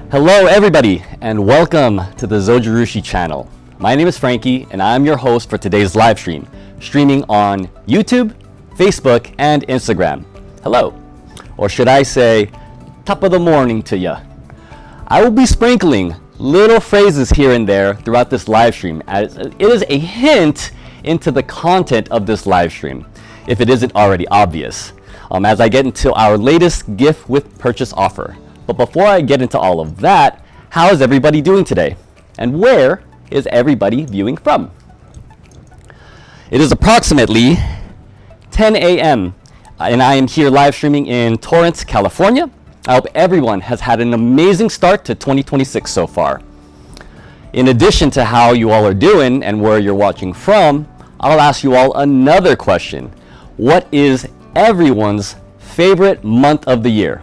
Hello everybody and welcome to the Zojirushi channel. My name is Frankie and I'm your host for today's live stream, streaming on YouTube, Facebook, and Instagram. Hello, or should I say, top of the morning to ya. I will be sprinkling little phrases here and there throughout this live stream as it is a hint into the content of this live stream, if it isn't already obvious, as I get into our latest gift with purchase offer. But before I get into all of that, how is everybody doing today? And where is everybody viewing from? It is approximately 10 a.m. and I am here live streaming in Torrance, California. I hope everyone has had an amazing start to 2026 so far. In addition to how you all are doing and where you're watching from, I'll ask you all another question. What is everyone's favorite month of the year?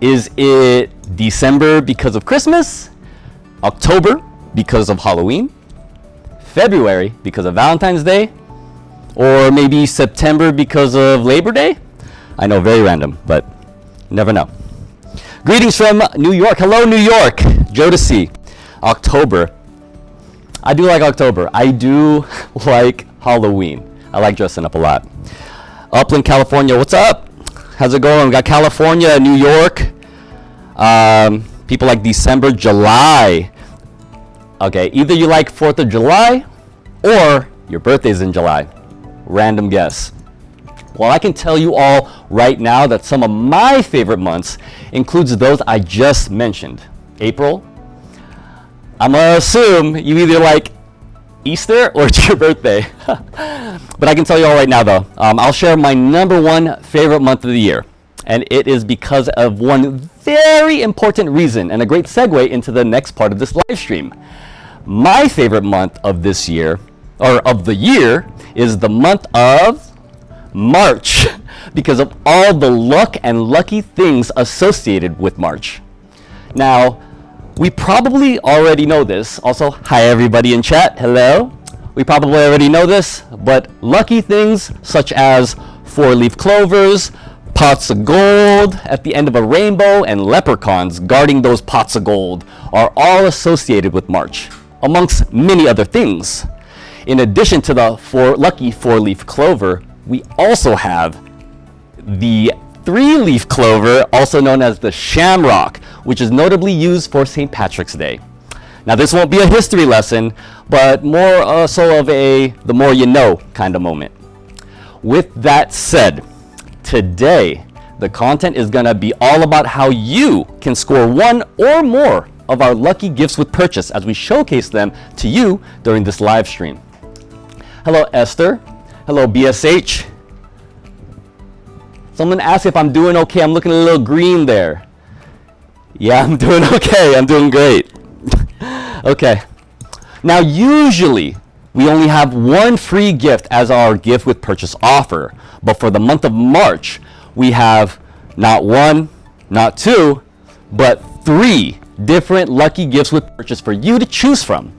Is it December because of Christmas, October because of Halloween, February because of Valentine's Day, or maybe September because of Labor Day? I know, very random, but never know. Greetings from New York. Hello, New York. Jodeci. October. I do like October. I do like Halloween. I like dressing up a lot. Upland, California. What's up? How's it going? We got California, New York. People like December, July. Okay, either you like 4th of July or your birthday's in July. Random guess. Well, I can tell you all right now that some of my favorite months includes those I just mentioned. April. I'm gonna assume you either like Easter or it's your birthday. But I can tell you all right now though, I'll share my number one favorite month of the year. And it is because of one very important reason and a great segue into the next part of this live stream. My favorite month of this year, or of the year, is the month of March because of all the luck and lucky things associated with March. Now, we probably already know this. Also, hi everybody in chat, hello. We probably already know this, but lucky things such as 4-leaf clovers, pots of gold at the end of a rainbow, and leprechauns guarding those pots of gold are all associated with March, amongst many other things. In addition to the lucky 4-leaf clover, we also have the 3-leaf clover, also known as the shamrock, which is notably used for St. Patrick's Day. Now this won't be a history lesson, but more so of a the more you know kind of moment. With that said, today the content is going to be all about how you can score one or more of our lucky gifts with purchase as we showcase them to you during this live stream. Hello Esther. Hello BSH. Someone asked if I'm doing okay. I'm looking a little green there. Yeah, I'm doing okay. I'm doing great. Okay. Now, usually, we only have one free gift as our gift with purchase offer. But for the month of March, we have not one, not two, but 3 different lucky gifts with purchase for you to choose from.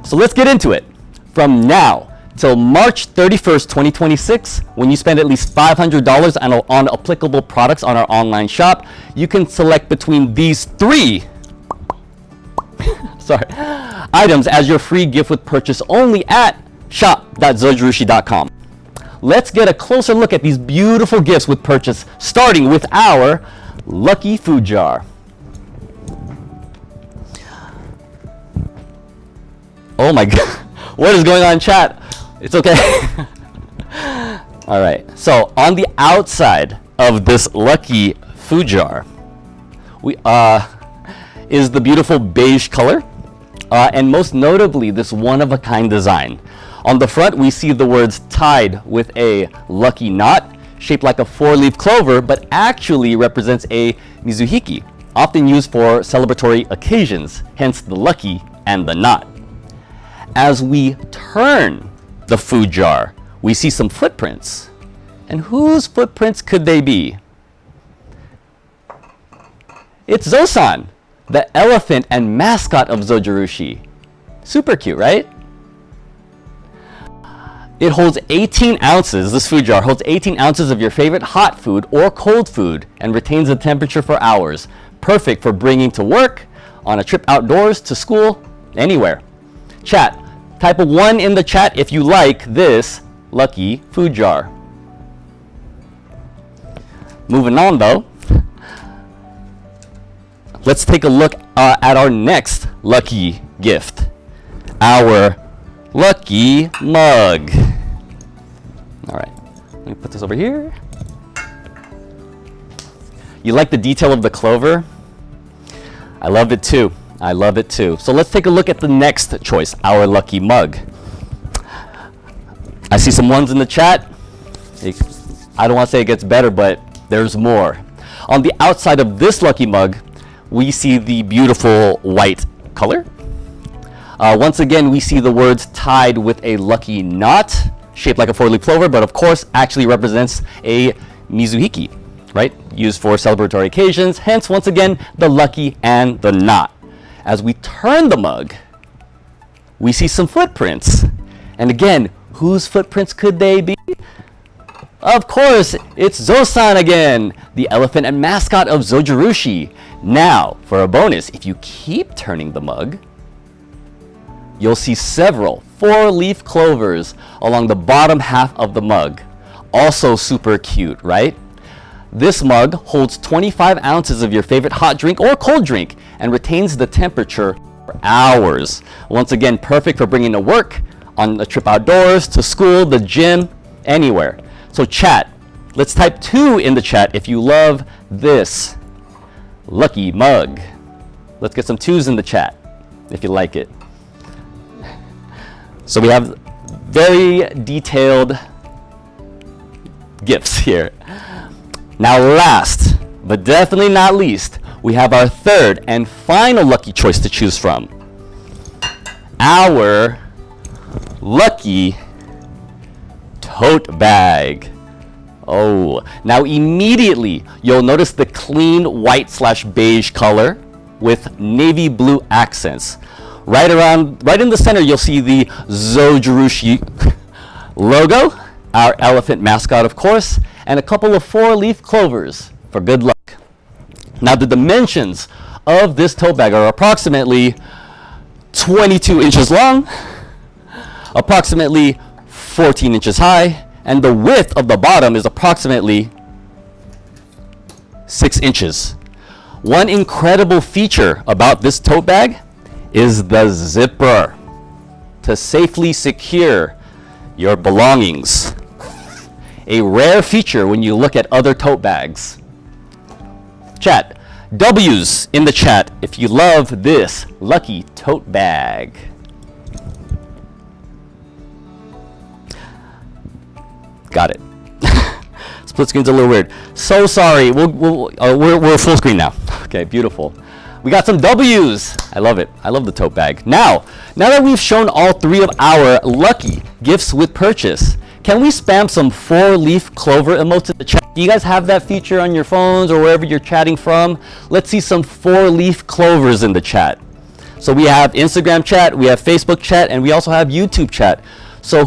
So let's get into it. From now till March 31st, 2026, when you spend at least $500 on applicable products on our online shop, you can select between these 3 items as your free gift with purchase only at shop.zojirushi.com. Let's get a closer look at these beautiful gifts with purchase, starting with our lucky food jar. Oh my god, what is going on in chat? It's okay. All right, so on the outside of this lucky food jar, we is the beautiful beige color, and most notably this one-of-a-kind design. On the front, we see the words tied with a lucky knot, shaped like a 4-leaf clover, but actually represents a mizuhiki, often used for celebratory occasions, hence the lucky and the knot. As we turn the food jar, we see some footprints. And whose footprints could they be? It's Zosan, the elephant and mascot of Zojirushi. Super cute, right? It holds 18 ounces, this food jar holds 18 ounces of your favorite hot food or cold food and retains the temperature for hours. perfect for bringing to work, on a trip outdoors, to school, anywhere. Chat, type a 1 in the chat if you like this lucky food jar. Moving on though, let's take a look at our next lucky gift, our lucky mug. All right, let me put this over here. You like the detail of the clover? I love it too. I love it too. So let's take a look at the next choice, our lucky mug. I see some ones in the chat. I don't want to say it gets better, but there's more. On the outside of this lucky mug, we see the beautiful white color. Once again, we see the words tied with a lucky knot, shaped like a 4-leaf clover, but of course actually represents a mizuhiki, right? Used for celebratory occasions, hence once again, the lucky and the knot. As we turn the mug, we see some footprints. And again, whose footprints could they be? Of course, it's Zo-san again, the elephant and mascot of Zojirushi. Now, for a bonus, if you keep turning the mug, you'll see several 4-leaf clovers along the bottom half of the mug. Also super cute, right? This mug holds 25 ounces of your favorite hot drink or cold drink and retains the temperature for hours. Once again, perfect for bringing to work, on a trip outdoors, to school, the gym, anywhere. So chat, let's type 2 in the chat if you love this lucky mug. Let's get some 2s in the chat if you like it. So we have very detailed gifts here. Now last, but definitely not least, we have our third and final lucky choice to choose from. Our lucky tote bag. Oh, now immediately you'll notice the clean white/beige color with navy blue accents. Right in the center, you'll see the Zojirushi logo, our elephant mascot, of course, and a couple of 4-leaf clovers for good luck. Now, the dimensions of this tote bag are approximately 22 inches long, approximately 14 inches high, and the width of the bottom is approximately 6 inches. One incredible feature about this tote bag is the zipper to safely secure your belongings. A rare feature when you look at other tote bags. Chat, W's in the chat if you love this lucky tote bag. Got it. Split screen's a little weird. So sorry. We're full screen now. Okay, beautiful. We got some W's. I love it. I love the tote bag. Now that we've shown all 3 of our lucky gifts with purchase, can we spam some 4-leaf clover emotes in the chat? Do you guys have that feature on your phones or wherever you're chatting from? Let's see some 4-leaf clovers in the chat. So we have Instagram chat, we have Facebook chat, and we also have YouTube chat. So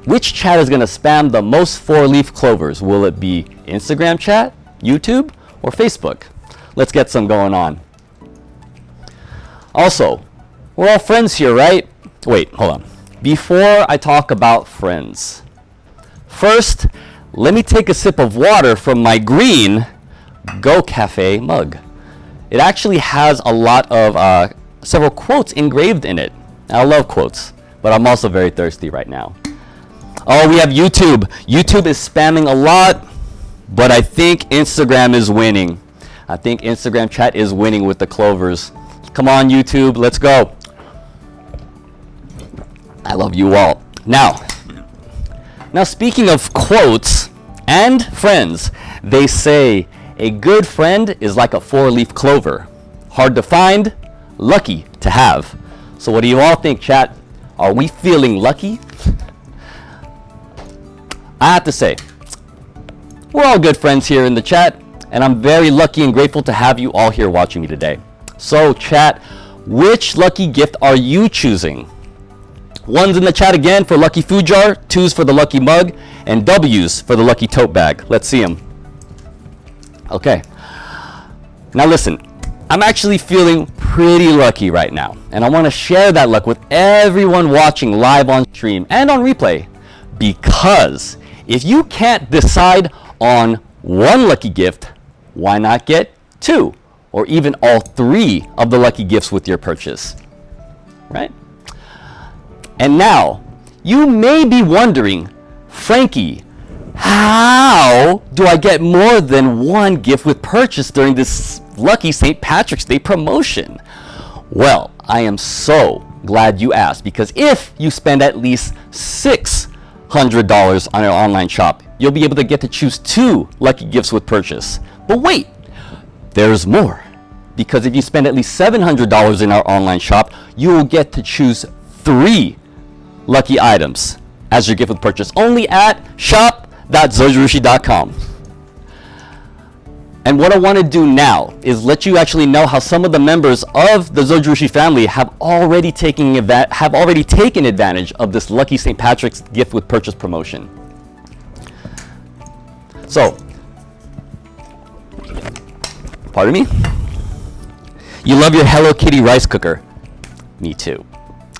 which chat is gonna spam the most 4-leaf clovers? Will it be Instagram chat, YouTube, or Facebook? Let's get some going on. Also, we're all friends here, right? Wait, hold on. Before I talk about friends, first, let me take a sip of water from my green Go Cafe mug. It actually has a lot of several quotes engraved in it. I love quotes, but I'm also very thirsty right now. Oh, we have YouTube. YouTube is spamming a lot, but I think Instagram is winning. I think Instagram chat is winning with the clovers. Come on, YouTube, let's go. I love you all. Now speaking of quotes and friends, they say a good friend is like a 4-leaf clover. Hard to find, lucky to have. So what do you all think, chat? Are we feeling lucky? I have to say, we're all good friends here in the chat, and I'm very lucky and grateful to have you all here watching me today. So chat, which lucky gift are you choosing? 1's in the chat again for lucky food jar, 2's for the lucky mug, and W's for the lucky tote bag. Let's see them. Okay. Now listen, I'm actually feeling pretty lucky right now, and I want to share that luck with everyone watching live on stream and on replay, because if you can't decide on one lucky gift, why not get 2 or even all 3 of the lucky gifts with your purchase, right? And now, you may be wondering, Frankie, how do I get more than one gift with purchase during this lucky St. Patrick's Day promotion? Well, I am so glad you asked, because if you spend at least $600 on our online shop, you'll be able to get to choose 2 lucky gifts with purchase. But wait, there's more. Because if you spend at least $700 in our online shop, you will get to choose 3 lucky items as your gift with purchase, only at shop.zojirushi.com. And what I want to do now is let you actually know how some of the members of the Zojirushi family have already taken advantage of this lucky St. Patrick's gift with purchase promotion. So, pardon me? You love your Hello Kitty rice cooker. Me too.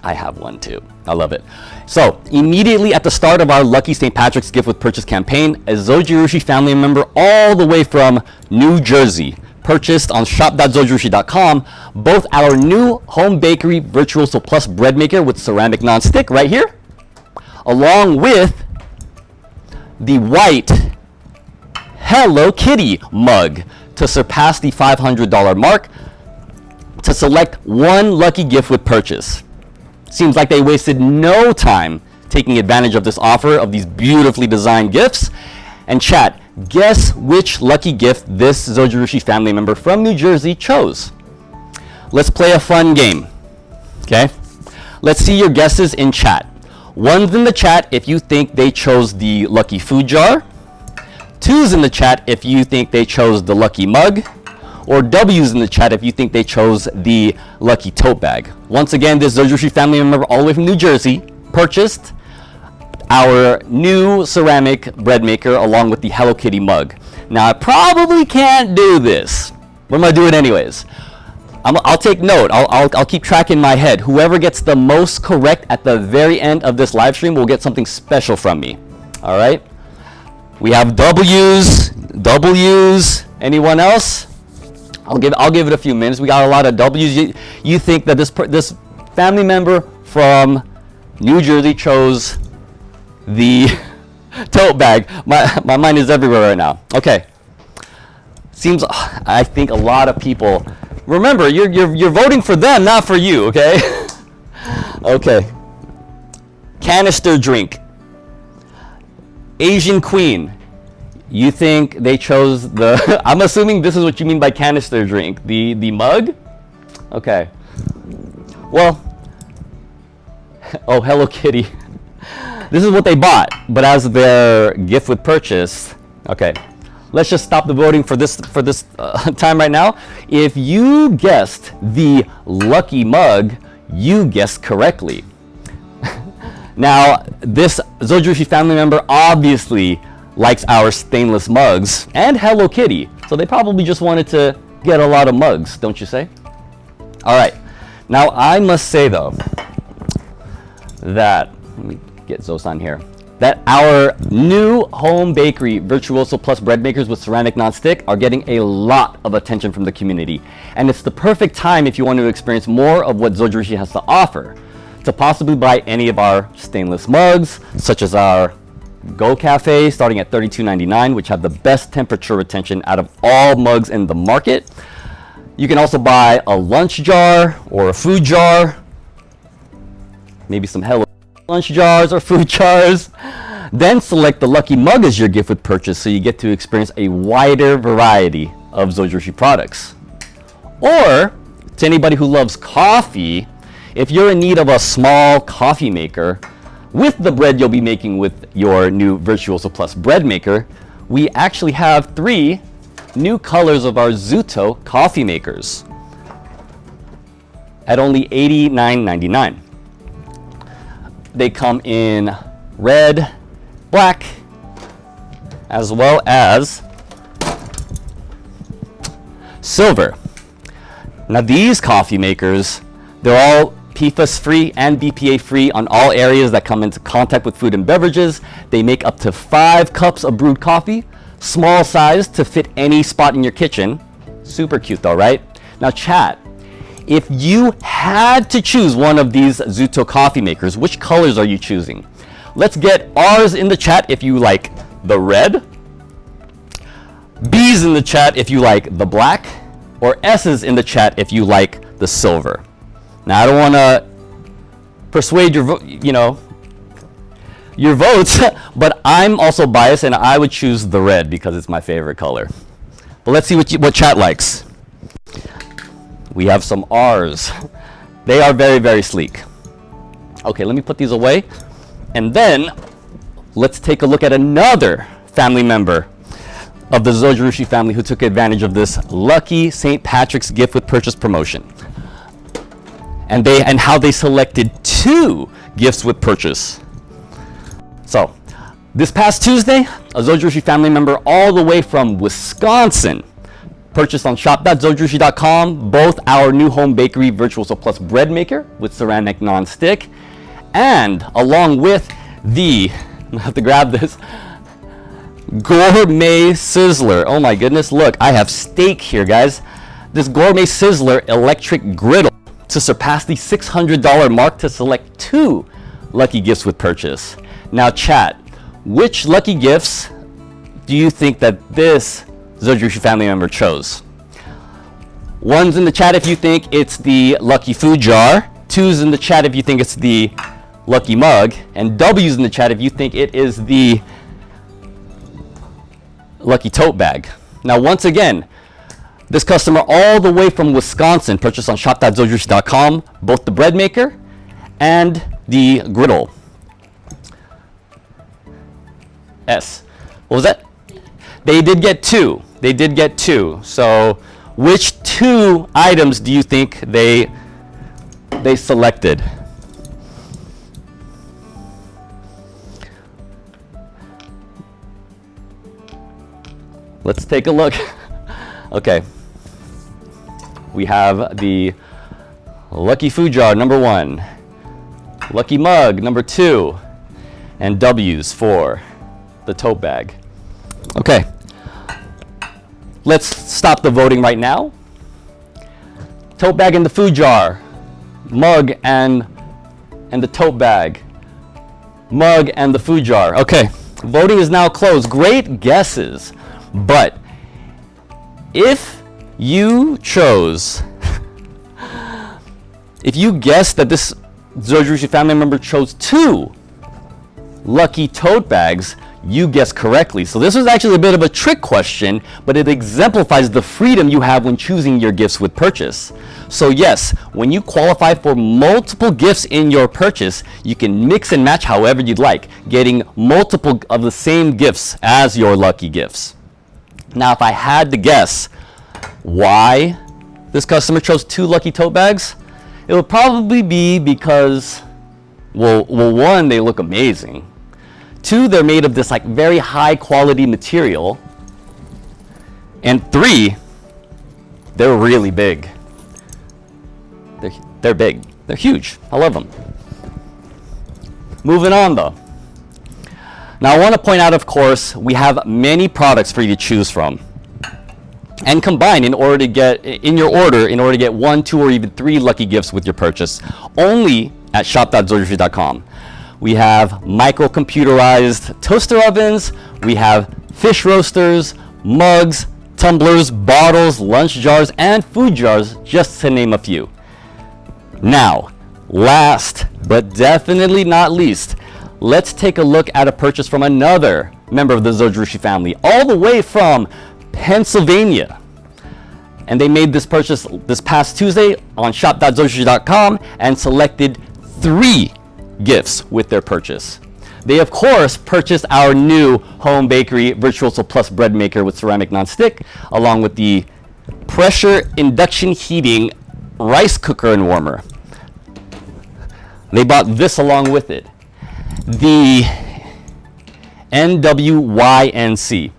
I have one too. I love it. So, immediately at the start of our Lucky St. Patrick's Gift with Purchase campaign, a Zojirushi family member all the way from New Jersey purchased on shop.zojirushi.com both our new home bakery Virtuoso Plus bread maker with ceramic non-stick right here, along with the white Hello Kitty mug to surpass the $500 mark to select one lucky gift with purchase. Seems like they wasted no time taking advantage of this offer of these beautifully designed gifts. And chat, guess which lucky gift this Zojirushi family member from New Jersey chose? Let's play a fun game, okay? Let's see your guesses in chat. One's in the chat if you think they chose the lucky food jar. Two's in the chat if you think they chose the lucky mug. Or W's in the chat if you think they chose the Lucky Tote Bag. Once again, this Zojirushi family member all the way from New Jersey purchased our new ceramic bread maker along with the Hello Kitty mug. Now, I probably can't do this, but I'm gonna do it anyways. I'll take note. I'll keep track in my head. Whoever gets the most correct at the very end of this live stream will get something special from me. All right? We have W's. Anyone else? I'll give it a few minutes. We got a lot of W's. You think that this family member from New Jersey chose the tote bag? My mind is everywhere right now. Okay. Seems I think a lot of people. Remember, you're voting for them, not for you. Okay. Okay. Canister drink. Asian Queen. You think they chose the, I'm assuming this is what you mean by canister drink, the mug? Okay. Well, oh, Hello Kitty. This is what they bought, but as their gift with purchase. Okay, let's just stop the voting for this time right now. If you guessed the lucky mug, you guessed correctly. Now, this Zojirushi family member obviously likes our stainless mugs and Hello Kitty, so they probably just wanted to get a lot of mugs, don't you say? All right, now I must say though that, let me get Zos on here, that our new home bakery Virtuoso Plus bread makers with ceramic non-stick are getting a lot of attention from the community, and it's the perfect time if you want to experience more of what Zojirushi has to offer, to possibly buy any of our stainless mugs, such as our Go Cafe starting at $32.99, which have the best temperature retention out of all mugs in the market. You can also buy a lunch jar or a food jar, maybe some Hello lunch jars or food jars. Then select the lucky mug as your gift with purchase, so you get to experience a wider variety of Zojirushi products. Or to anybody who loves coffee, if you're in need of a small coffee maker with the bread you'll be making with your new Virtuoso Plus bread maker, we actually have 3 new colors of our Zuto coffee makers at only $89.99. They come in red, black, as well as Silver. Now these coffee makers, they're all PFAS free and BPA free on all areas that come into contact with food and beverages. They make up to 5 cups of brewed coffee, small size to fit any spot in your kitchen. Super cute though, right? Now chat, if you had to choose one of these Zuto coffee makers, which colors are you choosing? Let's get R's in the chat if you like the red, B's in the chat if you like the black, or S's in the chat if you like the silver. Now I don't want to persuade your votes, but I'm also biased and I would choose the red because it's my favorite color. But let's see what chat likes. We have some R's. They are very, very sleek. Okay, let me put these away. And then let's take a look at another family member of the Zojirushi family who took advantage of this lucky St. Patrick's gift with purchase promotion. And how they selected 2 gifts with purchase. So, this past Tuesday, a Zojirushi family member all the way from Wisconsin purchased on shop.zojirushi.com both our new home bakery Virtuoso Plus bread maker with ceramic non-stick, and along with the, I have to grab this, gourmet sizzler. Oh my goodness, look, I have steak here, guys. This gourmet sizzler electric griddle to surpass the $600 mark to select 2 lucky gifts with purchase. Now chat, which lucky gifts do you think that this Zojirushi family member chose? 1's in the chat if you think it's the lucky food jar, 2's in the chat if you think it's the lucky mug, and W's in the chat if you think it is the lucky tote bag. Now once again, this customer all the way from Wisconsin purchased on shop.zojirushi.com both the bread maker and the griddle. S. What was that? They did get 2. They did get 2. So which 2 items do you think they selected? Let's take a look. Okay. We have the lucky food jar, number 1. Lucky mug, number 2. And W's for the tote bag. Okay. Let's stop the voting right now. Tote bag and the food jar. Mug and the tote bag. Mug and the food jar. Okay. Voting is now closed. Great guesses. But if you chose, if you guessed that this Zojirushi family member chose 2 lucky tote bags, you guessed correctly. So this was actually a bit of a trick question, but it exemplifies the freedom you have when choosing your gifts with purchase. So yes, when you qualify for multiple gifts in your purchase, you can mix and match however you'd like, getting multiple of the same gifts as your lucky gifts. Now, if I had to guess why this customer chose 2 lucky tote bags, it would probably be because, well, 1, they look amazing. 2, they're made of this like very high quality material. And 3, they're really big. They're big. They're huge. I love them. Moving on though. Now I want to point out, of course, we have many products for you to choose from and combine in order to get in your order in order to get 1, 2, or even 3 lucky gifts with your purchase only at shop.zojirushi.com. We have micro-computerized toaster ovens, we have fish roasters, mugs, tumblers, bottles, lunch jars, and food jars, just to name a few. Now, last but definitely not least, let's take a look at a purchase from another member of the Zojirushi family, all the way from Pennsylvania. And they made this purchase this past Tuesday on shop.zojirushi.com and selected 3 gifts with their purchase. They of course purchased our new home bakery Virtuoso Plus bread maker with ceramic non-stick, along with the pressure induction heating rice cooker and warmer. They bought this along with it, the NWYNC.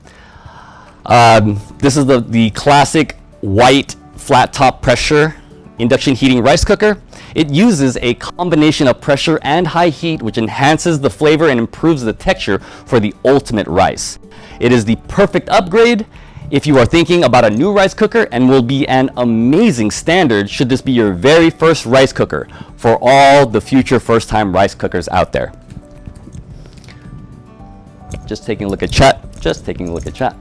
This is the classic white flat top pressure induction heating rice cooker. It uses a combination of pressure and high heat, which enhances the flavor and improves the texture for the ultimate rice. It is the perfect upgrade if you are thinking about a new rice cooker, and will be an amazing standard should this be your very first rice cooker for all the future first-time rice cookers out there. Just taking a look at chat.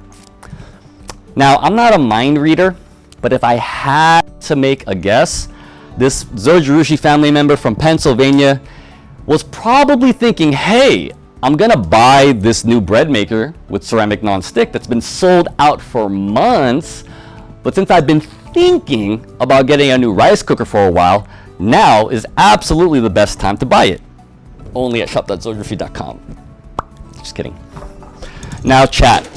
Now, I'm not a mind reader, but if I had to make a guess, this Zojirushi family member from Pennsylvania was probably thinking, hey, I'm gonna buy this new bread maker with ceramic non-stick that's been sold out for months, but since I've been thinking about getting a new rice cooker for a while, now is absolutely the best time to buy it. Only at shop.zojirushi.com. Just kidding. Now chat.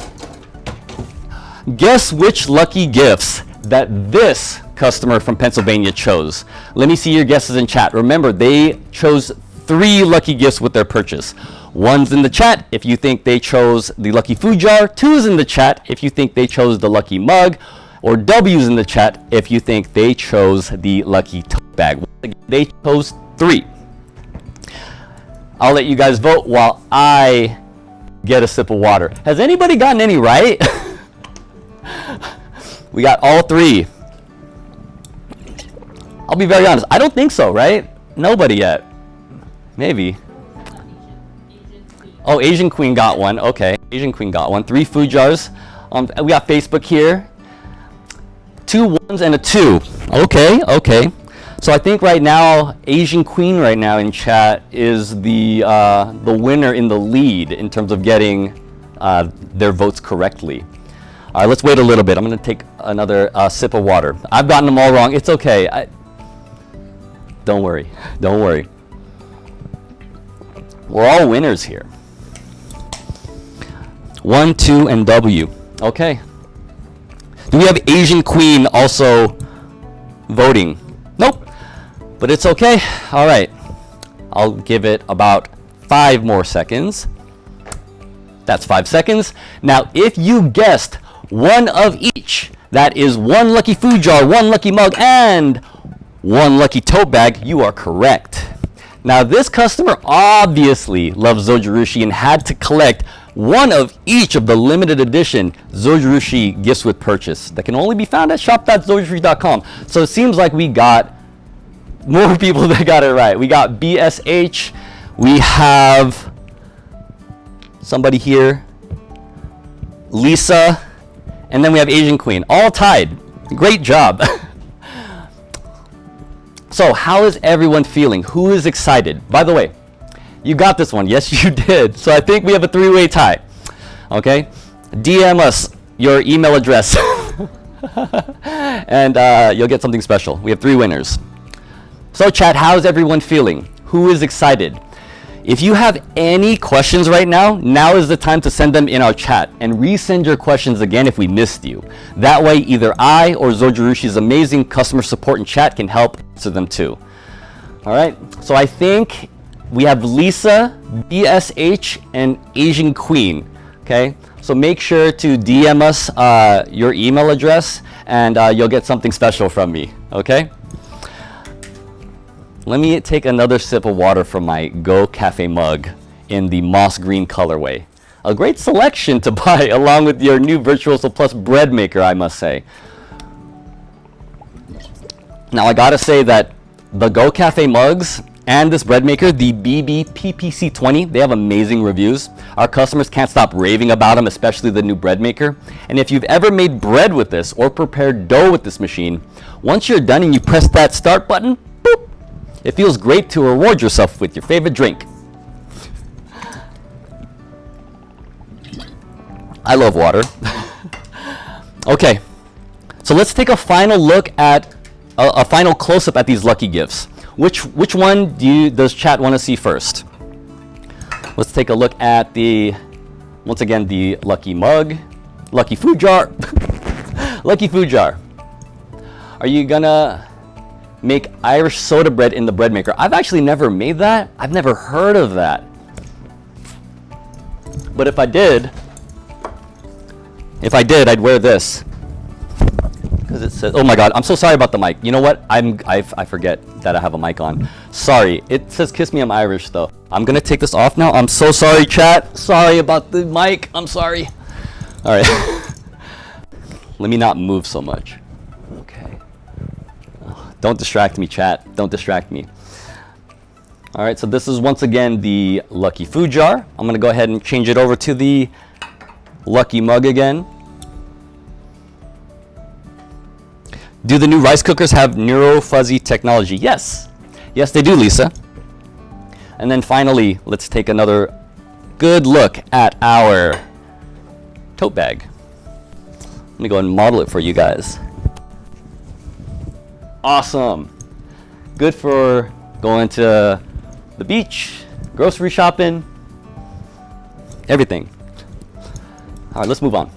Guess which lucky gifts that this customer from Pennsylvania chose. Let me see your guesses in chat. Remember, they chose 3 lucky gifts with their purchase. 1's in the chat if you think they chose the lucky food jar, 2's in the chat if you think they chose the lucky mug, or W's in the chat if you think they chose the lucky tote bag. They chose 3. I'll let you guys vote while I get a sip of water. Has anybody gotten any right? We got all 3. I'll be very honest, I don't think so, right? Nobody yet. Maybe. Oh, Asian Queen got one. Okay, Asian Queen got one. 3 food jars. We got Facebook here. 2 1s and a 2. Okay. So I think right now, Asian Queen right now in chat is the winner in the lead in terms of getting their votes correctly. All right, let's wait a little bit. I'm going to take another sip of water. I've gotten them all wrong. It's okay. Don't worry. We're all winners here. 1, 2, and W. Okay. Do we have Asian Queen also voting? Nope. But it's okay. All right. I'll give it about 5 more seconds. That's 5 seconds. Now, if you guessed one of each, that is 1 lucky food jar, 1 lucky mug, and 1 lucky tote bag, you are correct. Now, this customer obviously loves Zojirushi and had to collect one of each of the limited edition Zojirushi gifts with purchase that can only be found at shop.zojirushi.com. So it seems like we got more people that got it right. We got BSH, we have somebody here, Lisa, and then we have Asian Queen, all tied. Great job. So how is everyone feeling? Who is excited? By the way, you got this one. Yes, you did. So I think we have a 3-way tie. Okay? DM us your email address and you'll get something special. We have 3 winners. So chat, how's everyone feeling? Who is excited? If you have any questions right now, now is the time to send them in our chat and resend your questions again if we missed you. That way, either I or Zojirushi's amazing customer support and chat can help answer them too. All right, so I think we have Lisa, BSH, and Asian Queen. Okay, so make sure to DM us your email address and you'll get something special from me. Okay. Let me take another sip of water from my Go Cafe mug in the moss green colorway. A great selection to buy along with your new Virtuoso Plus bread maker, I must say. Now I gotta say that the Go Cafe mugs and this bread maker, the BBPPC20, they have amazing reviews. Our customers can't stop raving about them, especially the new bread maker. And if you've ever made bread with this or prepared dough with this machine, once you're done and you press that start button, boop, it feels great to reward yourself with your favorite drink. I love water. Okay, so let's take a final look at a final close-up at these lucky gifts. Which one does chat want to see first? Let's take a look at once again, the lucky mug, lucky food jar, lucky food jar. Are you gonna make Irish soda bread in the bread maker? I've actually never made that. I've never heard of that. But if I did, I'd wear this. Because does it say? Oh my God, I'm so sorry about the mic. You know what? I forget that I have a mic on. Sorry. It says kiss me, I'm Irish though. I'm gonna take this off now. I'm so sorry, chat. Sorry about the mic. I'm sorry. All right. Let me not move so much. Okay. Oh, don't distract me, chat. Don't distract me. All right, so this is once again the Lucky food jar. I'm gonna go ahead and change it over to the Lucky mug again. Do the new rice cookers have neuro fuzzy technology? Yes. Yes, they do, Lisa. And then finally, let's take another good look at our tote bag. Let me go and model it for you guys. Awesome. Good for going to the beach, grocery shopping, everything. All right, let's move on.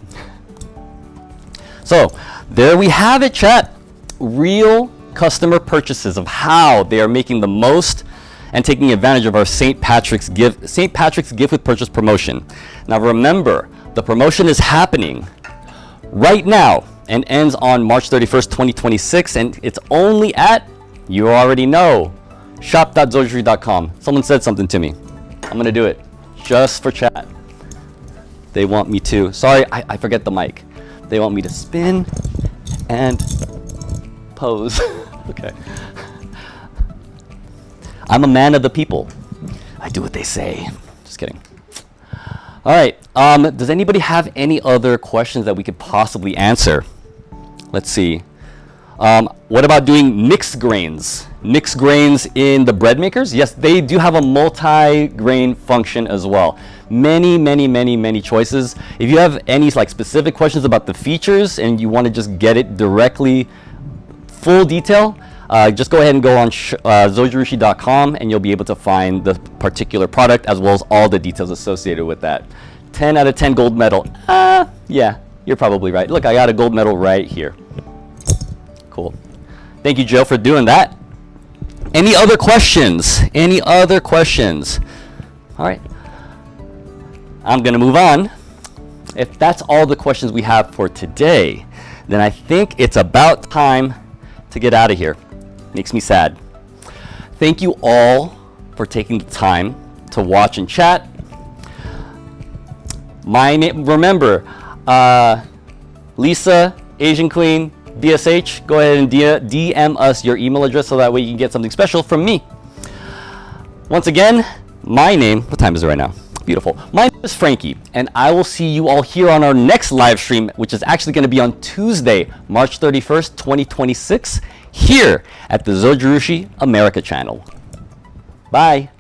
So there we have it, chat. Real customer purchases of how they are making the most and taking advantage of our St. Patrick's gift with purchase promotion. Now remember, the promotion is happening right now and ends on March 31st, 2026, and it's only at, you already know, shop.zojirushi.com. Someone said something to me. I'm gonna do it just for chat. They want me to, sorry, I forget the mic. They want me to spin and pose. Okay. I'm a man of the people. I do what they say. Just kidding. All right. Does anybody have any other questions that we could possibly answer? Let's see. What about doing mixed grains? Mixed grains in the bread makers? Yes, they do have a multi-grain function as well. Many choices. If you have any like specific questions about the features and you want to just get it directly, full detail, just go ahead and go on zojirushi.com and you'll be able to find the particular product as well as all the details associated with that. 10 out of 10 gold medal. Yeah, you're probably right. Look, I got a gold medal right here. Cool. Thank you, Joe, for doing that. Any other questions? Any other questions? All right. I'm going to move on. If that's all the questions we have for today, then I think it's about time to get out of here. Makes me sad. Thank you all for taking the time to watch and chat. My name, remember, Lisa, Asian Queen, BSH, go ahead and DM us your email address so that way you can get something special from me. Once again, my name, what time is it right now? Beautiful. My name is Frankie, and I will see you all here on our next live stream, which is actually going to be on Tuesday, March 31st, 2026, here at the Zojirushi America channel. Bye.